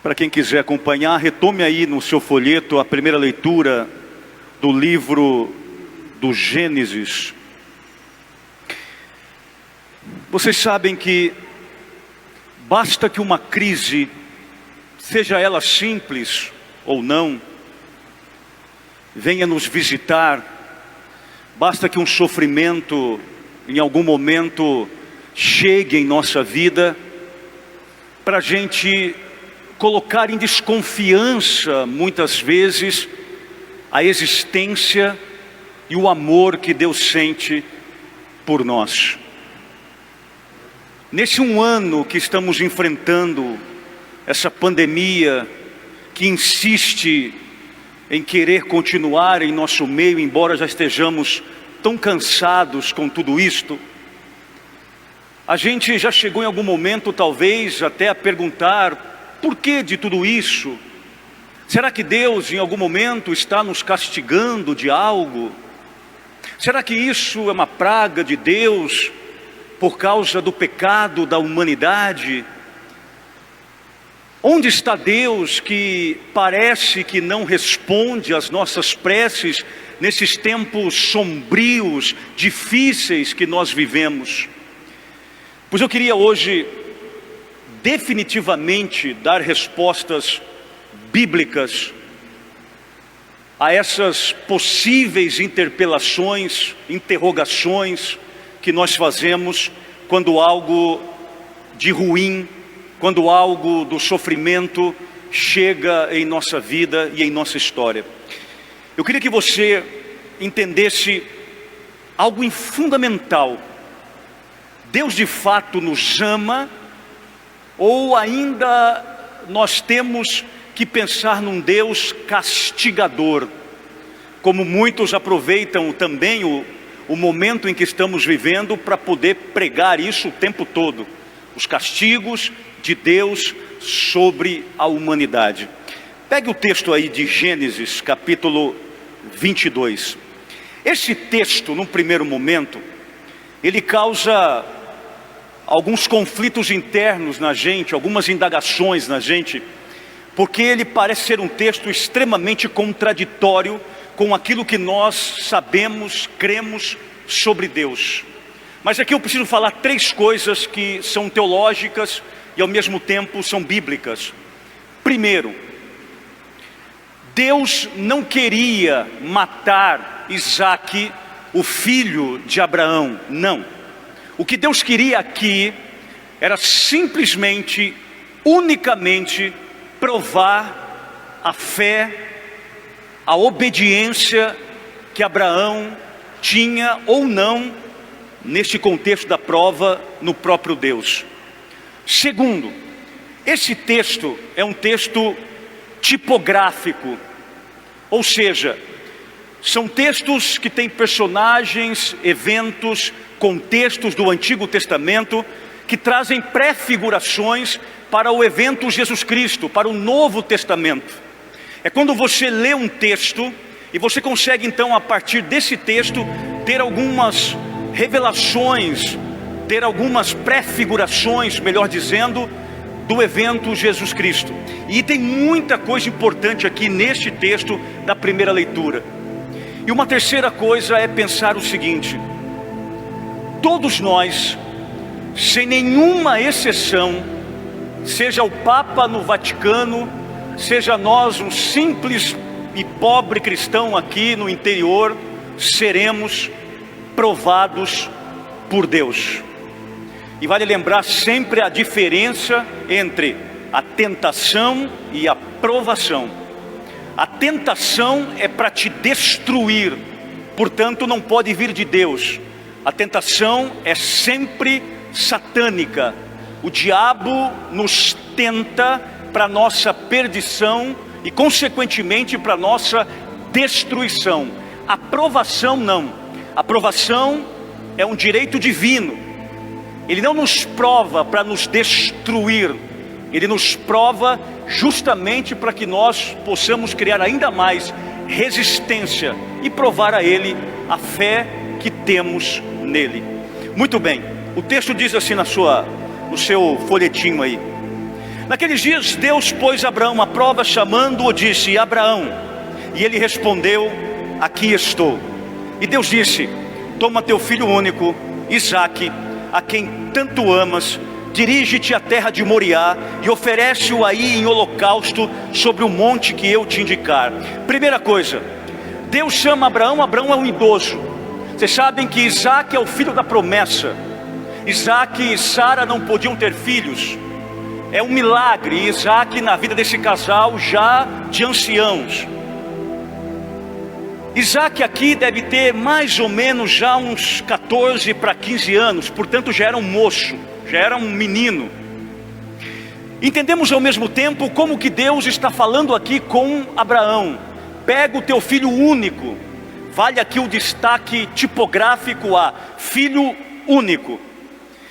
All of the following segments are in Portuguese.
Para quem quiser acompanhar, retome aí no seu folheto a primeira leitura do livro do Gênesis. Vocês sabem que basta que uma crise, seja ela simples ou não, venha nos visitar, basta que um sofrimento em algum momento chegue em nossa vida, para a gente colocar em desconfiança, muitas vezes, a existência e o amor que Deus sente por nós. Nesse um ano que estamos enfrentando, essa pandemia que insiste em querer continuar em nosso meio, embora já estejamos tão cansados com tudo isto, a gente já chegou em algum momento, talvez, até a perguntar: por que de tudo isso? Será que Deus em algum momento está nos castigando de algo? Será que isso é uma praga de Deus por causa do pecado da humanidade? Onde está Deus que parece que não responde às nossas preces nesses tempos sombrios, difíceis que nós vivemos? Pois eu queria hoje definitivamente dar respostas bíblicas a essas possíveis interpelações, interrogações que nós fazemos quando algo de ruim, quando algo do sofrimento chega em nossa vida e em nossa história. Eu queria que você entendesse algo fundamental. Deus de fato nos ama, ou ainda nós temos que pensar num Deus castigador, como muitos aproveitam também o momento em que estamos vivendo para poder pregar isso o tempo todo, os castigos de Deus sobre a humanidade. Pegue o texto aí de Gênesis, capítulo 22. Esse texto, num primeiro momento, ele causa alguns conflitos internos na gente, algumas indagações na gente, porque ele parece ser um texto extremamente contraditório com aquilo que nós sabemos, cremos sobre Deus. Mas aqui eu preciso falar três coisas que são teológicas e ao mesmo tempo são bíblicas. Primeiro, Deus não queria matar Isaque, o filho de Abraão, não. O que Deus queria aqui era simplesmente, unicamente, provar a fé, a obediência que Abraão tinha ou não, neste contexto da prova, no próprio Deus. Segundo, esse texto é um texto tipográfico, ou seja, são textos que têm personagens, eventos, contextos do Antigo Testamento que trazem prefigurações para o evento Jesus Cristo, para o Novo Testamento. É quando você lê um texto e você consegue então, a partir desse texto, ter algumas revelações, ter algumas prefigurações, melhor dizendo, do evento Jesus Cristo. E tem muita coisa importante aqui neste texto da primeira leitura. E uma terceira coisa é pensar o seguinte: todos nós, sem nenhuma exceção, seja o Papa no Vaticano, seja nós um simples e pobre cristão aqui no interior, seremos provados por Deus. E vale lembrar sempre a diferença entre a tentação e a provação. A tentação é para te destruir, portanto não pode vir de Deus. A tentação é sempre satânica. O diabo nos tenta para nossa perdição e consequentemente para nossa destruição. A provação não. A provação é um direito divino. Ele não nos prova para nos destruir, ele nos prova justamente para que nós possamos criar ainda mais resistência e provar a Ele a fé que temos nele. Muito bem, o texto diz assim no seu folhetinho aí: Naqueles dias Deus pôs Abraão à prova, chamando-o, disse: Abraão. E ele respondeu: aqui estou. E Deus disse: toma teu filho único, Isaque, a quem tanto amas, dirige-te à terra de Moriá e oferece-o aí em holocausto sobre o monte que eu te indicar. Primeira coisa, Deus chama Abraão. Abraão é um idoso. Vocês sabem que Isaque é o filho da promessa. Isaque e Sara não podiam ter filhos. É um milagre Isaque na vida desse casal já de anciãos. Isaque aqui deve ter mais ou menos já uns 14 para 15 anos, portanto já era um moço, já era um menino. Entendemos ao mesmo tempo como que Deus está falando aqui com Abraão: pega o teu filho único. Vale aqui o destaque tipográfico a filho único.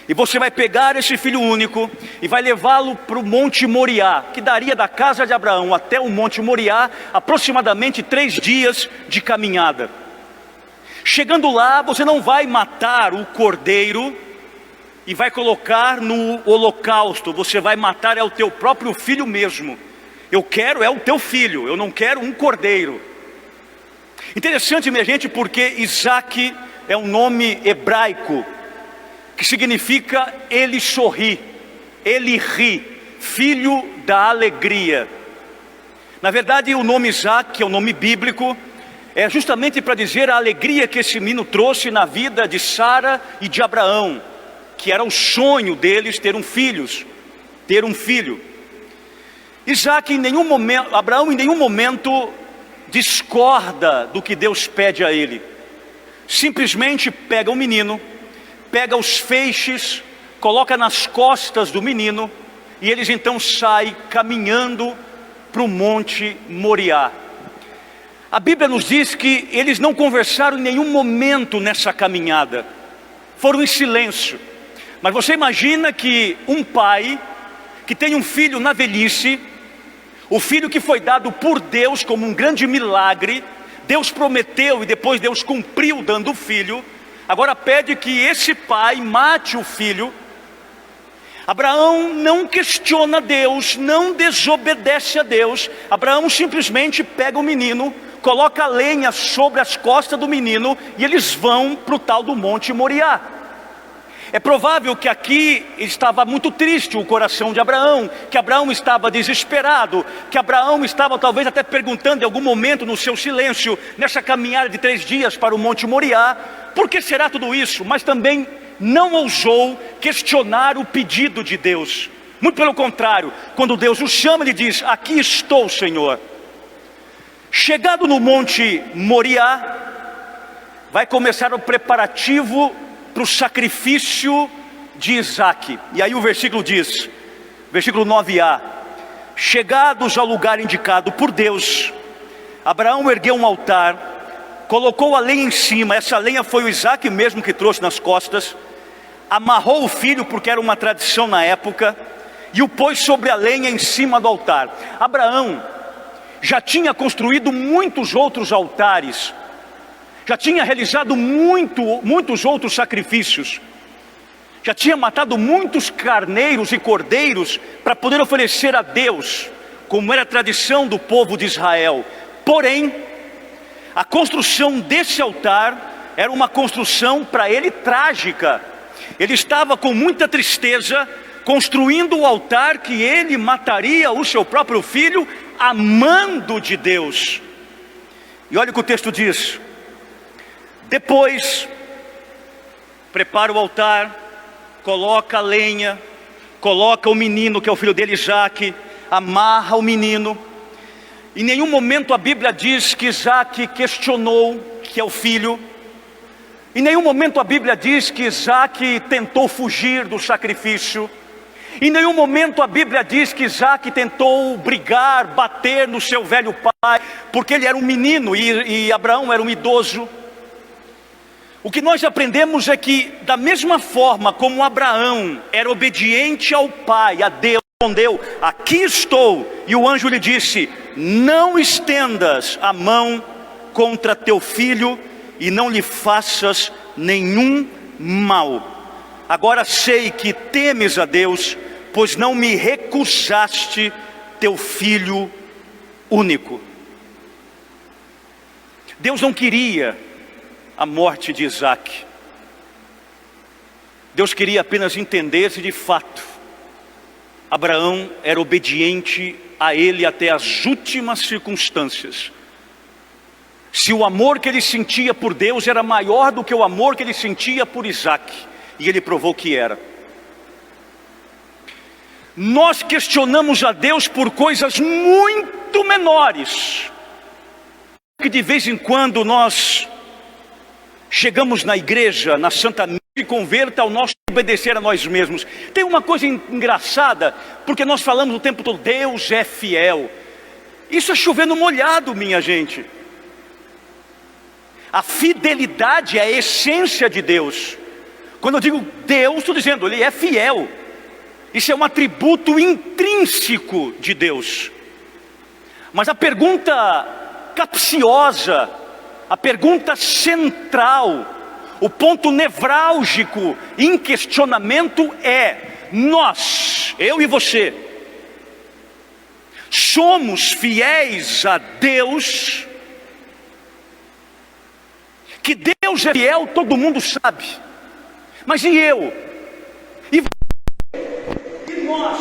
E você vai pegar esse filho único e vai levá-lo para o Monte Moriá, que daria da casa de Abraão até o Monte Moriá aproximadamente 3 dias de caminhada. Chegando lá, você não vai matar o cordeiro e vai colocar no holocausto. Você vai matar o teu próprio filho mesmo. Eu quero o teu filho, eu não quero um cordeiro. Interessante, minha gente, porque Isaque é um nome hebraico que significa ele sorri, ele ri, filho da alegria. Na verdade, o nome Isaque, que é o nome bíblico, é justamente para dizer a alegria que esse menino trouxe na vida de Sara e de Abraão, que era o sonho deles ter um filho. Isaque Abraão em nenhum momento discorda do que Deus pede a ele. Simplesmente pega o menino, pega os feixes, coloca nas costas do menino, e eles então saem caminhando para o Monte Moriá. A Bíblia nos diz que eles não conversaram em nenhum momento nessa caminhada, foram em silêncio. Mas você imagina que um pai que tem um filho na velhice, o filho que foi dado por Deus como um grande milagre, Deus prometeu e depois Deus cumpriu dando o filho, agora pede que esse pai mate o filho. Abraão não questiona Deus, não desobedece a Deus. Abraão simplesmente pega o menino, coloca a lenha sobre as costas do menino e eles vão para o tal do Monte Moriá. É provável que aqui estava muito triste o coração de Abraão, que Abraão estava desesperado, que Abraão estava talvez até perguntando em algum momento no seu silêncio, nessa caminhada de 3 dias para o Monte Moriá, por que será tudo isso? Mas também não ousou questionar o pedido de Deus. Muito pelo contrário, quando Deus o chama, ele diz: aqui estou, Senhor. Chegado no Monte Moriá, vai começar o preparativo para o sacrifício de Isaque. E aí o versículo diz, versículo 9a: chegados ao lugar indicado por Deus, Abraão ergueu um altar, colocou a lenha em cima. Essa lenha foi o Isaque mesmo que trouxe nas costas. Amarrou o filho, porque era uma tradição na época, e o pôs sobre a lenha em cima do altar. Abraão já tinha construído muitos outros altares, já tinha realizado muitos outros sacrifícios, já tinha matado muitos carneiros e cordeiros para poder oferecer a Deus, como era a tradição do povo de Israel. Porém, a construção desse altar era uma construção para ele trágica. Ele estava com muita tristeza, construindo o altar que ele mataria o seu próprio filho, amando de Deus. E olha o que o texto diz: depois, prepara o altar, coloca a lenha, coloca o menino, que é o filho dele, Isaque, amarra o menino. Em nenhum momento a Bíblia diz que Isaque questionou que é o filho. Em nenhum momento a Bíblia diz que Isaque tentou fugir do sacrifício. Em nenhum momento a Bíblia diz que Isaque tentou brigar, bater no seu velho pai, porque ele era um menino e Abraão era um idoso. O que nós aprendemos é que, da mesma forma como Abraão era obediente ao pai, a Deus, respondeu: aqui estou, e o anjo lhe disse: não estendas a mão contra teu filho e não lhe faças nenhum mal. Agora sei que temes a Deus, pois não me recusaste teu filho único. Deus não queria a morte de Isaque. Deus queria apenas entender se de fato Abraão era obediente a ele até as últimas circunstâncias. Se o amor que ele sentia por Deus era maior do que o amor que ele sentia por Isaque. E ele provou que era. Nós questionamos a Deus por coisas muito menores, que de vez em quando nós chegamos na igreja, na Santa Missa, e converta ao nosso obedecer a nós mesmos. Tem uma coisa engraçada, porque nós falamos o tempo todo, Deus é fiel. Isso é chovendo molhado, minha gente. A fidelidade é a essência de Deus. Quando eu digo Deus, estou dizendo, Ele é fiel. Isso é um atributo intrínseco de Deus. Mas a pergunta capciosa, a pergunta central, o ponto nevrálgico em questionamento é: nós, eu e você, somos fiéis a Deus? Que Deus é fiel, todo mundo sabe. Mas e eu? E você? E nós?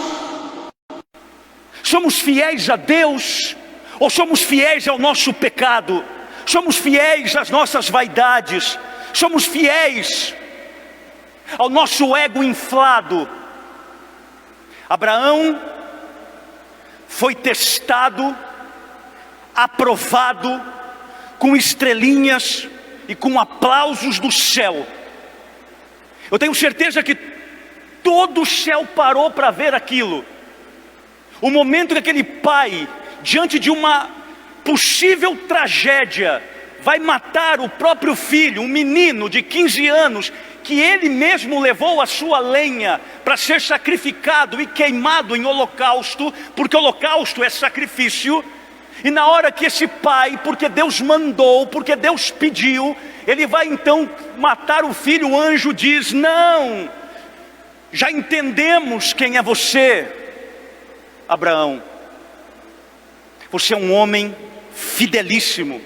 Somos fiéis a Deus? Ou somos fiéis ao nosso pecado? Somos fiéis às nossas vaidades? Somos fiéis ao nosso ego inflado? Abraão foi testado, aprovado, com estrelinhas e com aplausos do céu. Eu tenho certeza que todo o céu parou para ver aquilo. O momento que aquele pai, diante de uma possível tragédia, vai matar o próprio filho, um menino de 15 anos, que ele mesmo levou a sua lenha para ser sacrificado e queimado em holocausto, porque holocausto é sacrifício. E na hora que esse pai, porque Deus mandou, porque Deus pediu, ele vai então matar o filho, o anjo diz: não, já entendemos quem é você, Abraão. Você é um homem fidelíssimo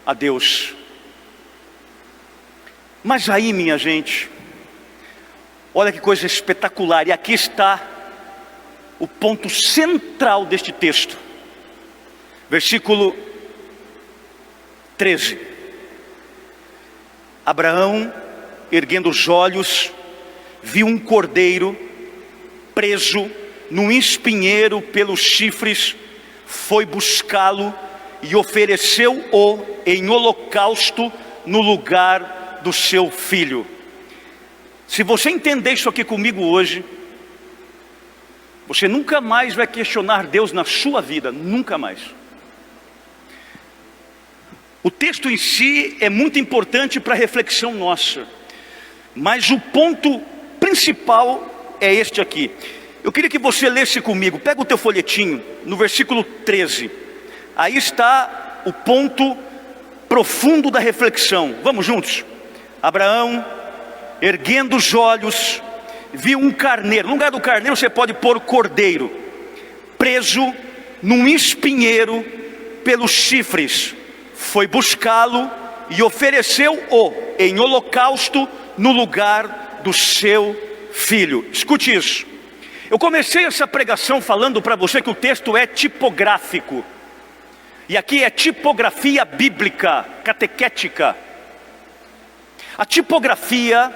a Deus. Mas aí, minha gente, olha que coisa espetacular, e aqui está o ponto central deste texto. Versículo 13. Abraão, erguendo os olhos, viu um cordeiro preso num espinheiro pelos chifres, foi buscá-lo e ofereceu-o em holocausto no lugar do seu filho. Se você entender isso aqui comigo hoje, você nunca mais vai questionar Deus na sua vida, nunca mais. O texto em si é muito importante para a reflexão nossa, mas o ponto principal é este aqui. Eu queria que você lesse comigo, pega o teu folhetinho, no versículo 13, aí está o ponto profundo da reflexão. Vamos juntos? Abraão, erguendo os olhos, viu um carneiro. No lugar do carneiro você pode pôr cordeiro, preso num espinheiro pelos chifres. Foi buscá-lo e ofereceu-o em holocausto no lugar do seu filho. Escute isso. Eu comecei essa pregação falando para você que o texto é tipográfico. E aqui é tipografia bíblica, catequética. A tipografia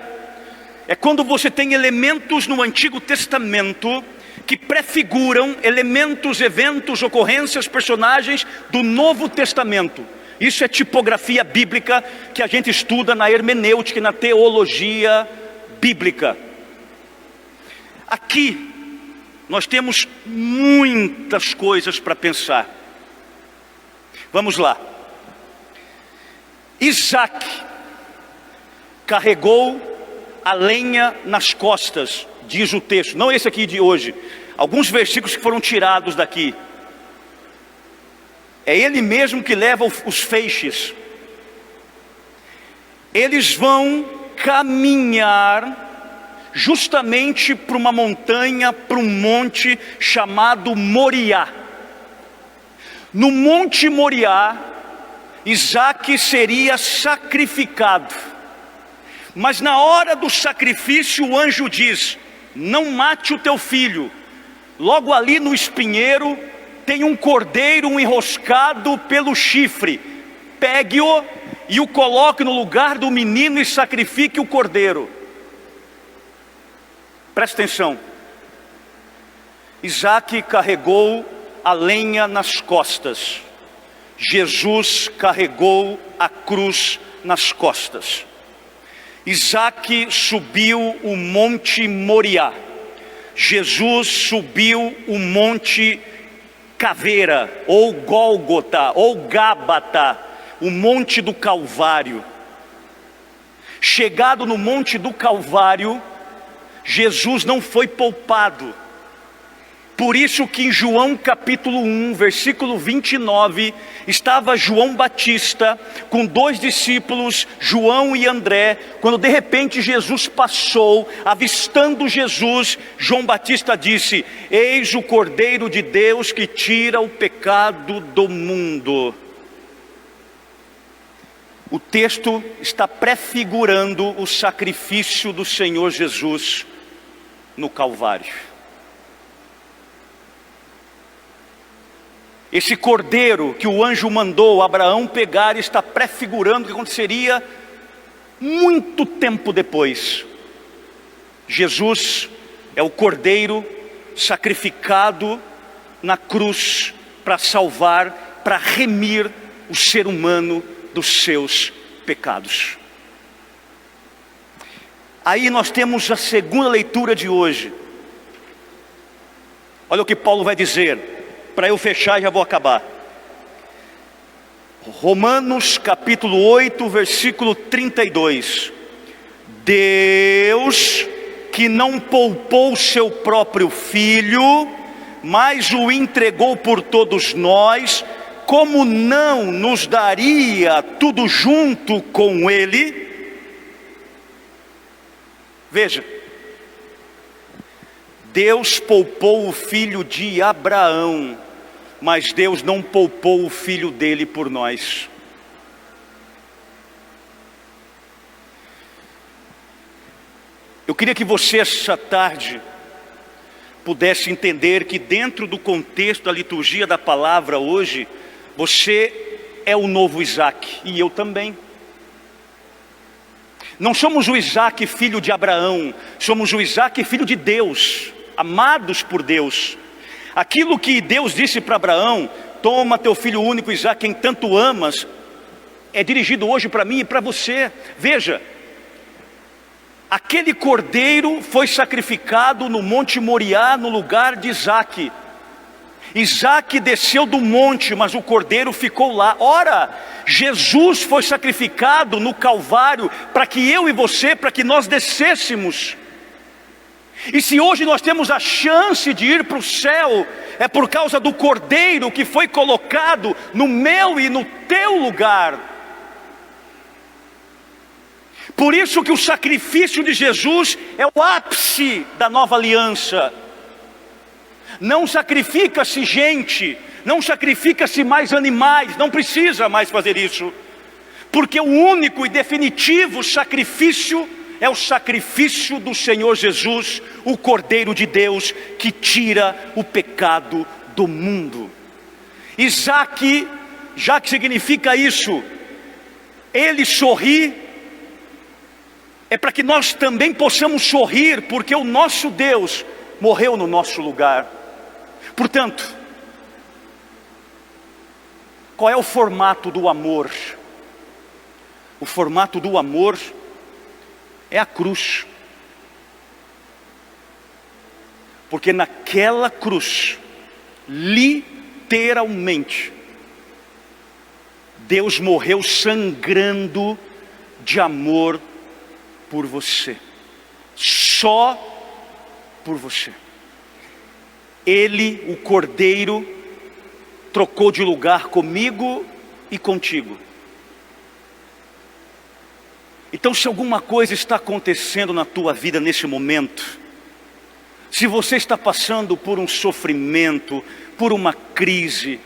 é quando você tem elementos no Antigo Testamento que prefiguram elementos, eventos, ocorrências, personagens do Novo Testamento. Isso é tipografia bíblica que a gente estuda na hermenêutica e na teologia bíblica. Aqui nós temos muitas coisas para pensar. Vamos lá. Isaque carregou a lenha nas costas, diz o texto, não esse aqui de hoje, alguns versículos que foram tirados daqui. É ele mesmo que leva os feixes. Eles vão caminhar justamente para uma montanha, para um monte chamado Moriá. No Monte Moriá, Isaque seria sacrificado. Mas na hora do sacrifício, o anjo diz: não mate o teu filho. Logo ali no espinheiro tem um cordeiro enroscado pelo chifre. Pegue-o e o coloque no lugar do menino e sacrifique o cordeiro. Presta atenção. Isaque carregou a lenha nas costas. Jesus carregou a cruz nas costas. Isaque subiu o monte Moriá. Jesus subiu o monte Caveira, ou Gólgota, ou Gábata, o monte do Calvário. Chegado no monte do Calvário, Jesus não foi poupado. Por isso que em João capítulo 1, versículo 29, estava João Batista com 2 discípulos, João e André, quando de repente Jesus passou, avistando Jesus, João Batista disse: eis o Cordeiro de Deus que tira o pecado do mundo. O texto está prefigurando o sacrifício do Senhor Jesus no Calvário. Esse cordeiro que o anjo mandou Abraão pegar está prefigurando o que aconteceria muito tempo depois. Jesus é o cordeiro sacrificado na cruz para salvar, para remir o ser humano dos seus pecados. Aí nós temos a segunda leitura de hoje. Olha o que Paulo vai dizer. Para eu fechar, já vou acabar. Romanos capítulo 8, versículo 32. Deus, que não poupou seu próprio filho, mas o entregou por todos nós, como não nos daria tudo junto com ele? Veja, Deus poupou o filho de Abraão, mas Deus não poupou o filho dele por nós. Eu queria que você essa tarde pudesse entender que dentro do contexto da liturgia da palavra hoje, você é o novo Isaque e eu também. Não somos o Isaque filho de Abraão, somos o Isaque filho de Deus, amados por Deus. Aquilo que Deus disse para Abraão: toma teu filho único Isaque, quem tanto amas, é dirigido hoje para mim e para você. Veja, aquele cordeiro foi sacrificado no monte Moriá, no lugar de Isaque. Isaque desceu do monte, mas o cordeiro ficou lá. Ora, Jesus foi sacrificado no Calvário para que eu e você, para que nós descêssemos. E se hoje nós temos a chance de ir para o céu, é por causa do cordeiro que foi colocado no meu e no teu lugar. Por isso que o sacrifício de Jesus é o ápice da nova aliança. Não sacrifica-se gente, não sacrifica-se mais animais, não precisa mais fazer isso, porque o único e definitivo sacrifício é o sacrifício do Senhor Jesus, o Cordeiro de Deus que tira o pecado do mundo. Isaque, já que significa isso, ele sorri, é para que nós também possamos sorrir, porque o nosso Deus morreu no nosso lugar. Portanto, qual é o formato do amor? O formato do amor é a cruz. Porque naquela cruz, literalmente, Deus morreu sangrando de amor por você. Só por você. Ele, o Cordeiro, trocou de lugar comigo e contigo. Então, se alguma coisa está acontecendo na tua vida nesse momento, se você está passando por um sofrimento, por uma crise,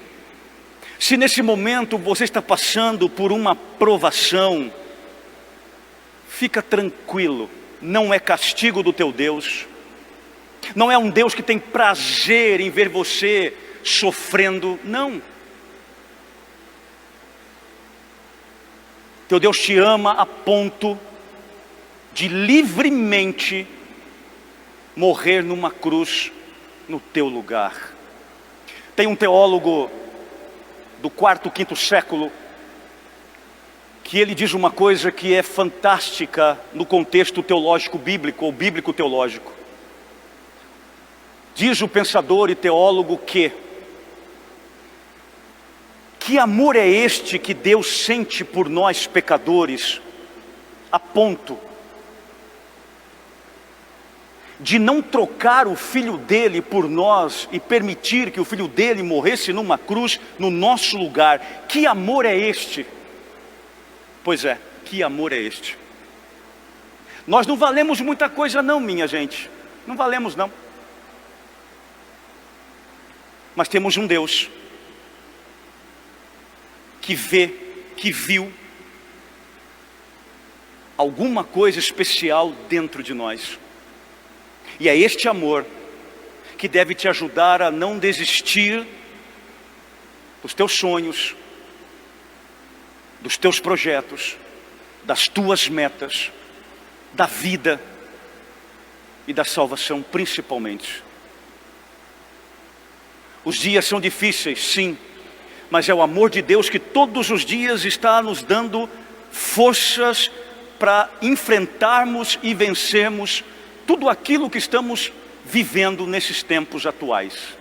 se nesse momento você está passando por uma provação, fica tranquilo, não é castigo do teu Deus, não é um Deus que tem prazer em ver você sofrendo, não. Teu Deus te ama a ponto de livremente morrer numa cruz no teu lugar. Tem um teólogo do quarto, quinto século, que ele diz uma coisa que é fantástica no contexto teológico bíblico, ou bíblico teológico. Diz o pensador e teólogo que amor é este que Deus sente por nós pecadores, a ponto de não trocar o filho dele por nós e permitir que o filho dele morresse numa cruz no nosso lugar. Que amor é este? Pois é, que amor é este? Nós não valemos muita coisa não, minha gente, não valemos não. Mas temos um Deus que vê, que viu alguma coisa especial dentro de nós. E é este amor que deve te ajudar a não desistir dos teus sonhos, dos teus projetos, das tuas metas, da vida e da salvação principalmente. Os dias são difíceis, sim, mas é o amor de Deus que todos os dias está nos dando forças para enfrentarmos e vencermos tudo aquilo que estamos vivendo nesses tempos atuais.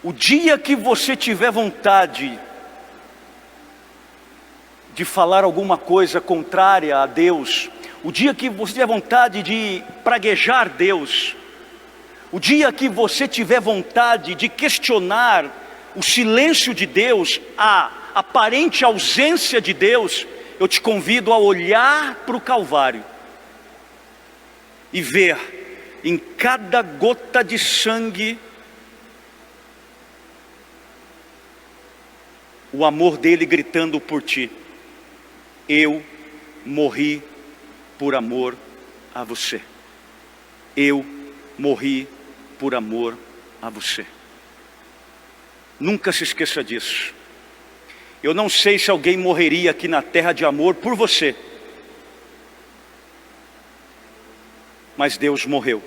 O dia que você tiver vontade de falar alguma coisa contrária a Deus, o dia que você tiver vontade de praguejar Deus, o dia que você tiver vontade de questionar o silêncio de Deus, a aparente ausência de Deus, eu te convido a olhar para o Calvário e ver em cada gota de sangue o amor dele gritando por ti. Eu morri por amor a você. Eu morri por amor a você. Nunca se esqueça disso. Eu não sei se alguém morreria aqui na terra de amor por você, mas Deus morreu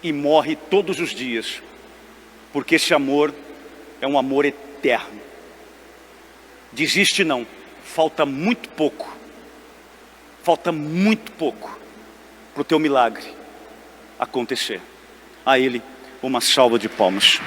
e morre todos os dias, porque esse amor é um amor eterno. Desiste não, falta muito pouco para o teu milagre acontecer. A Ele uma salva de palmas.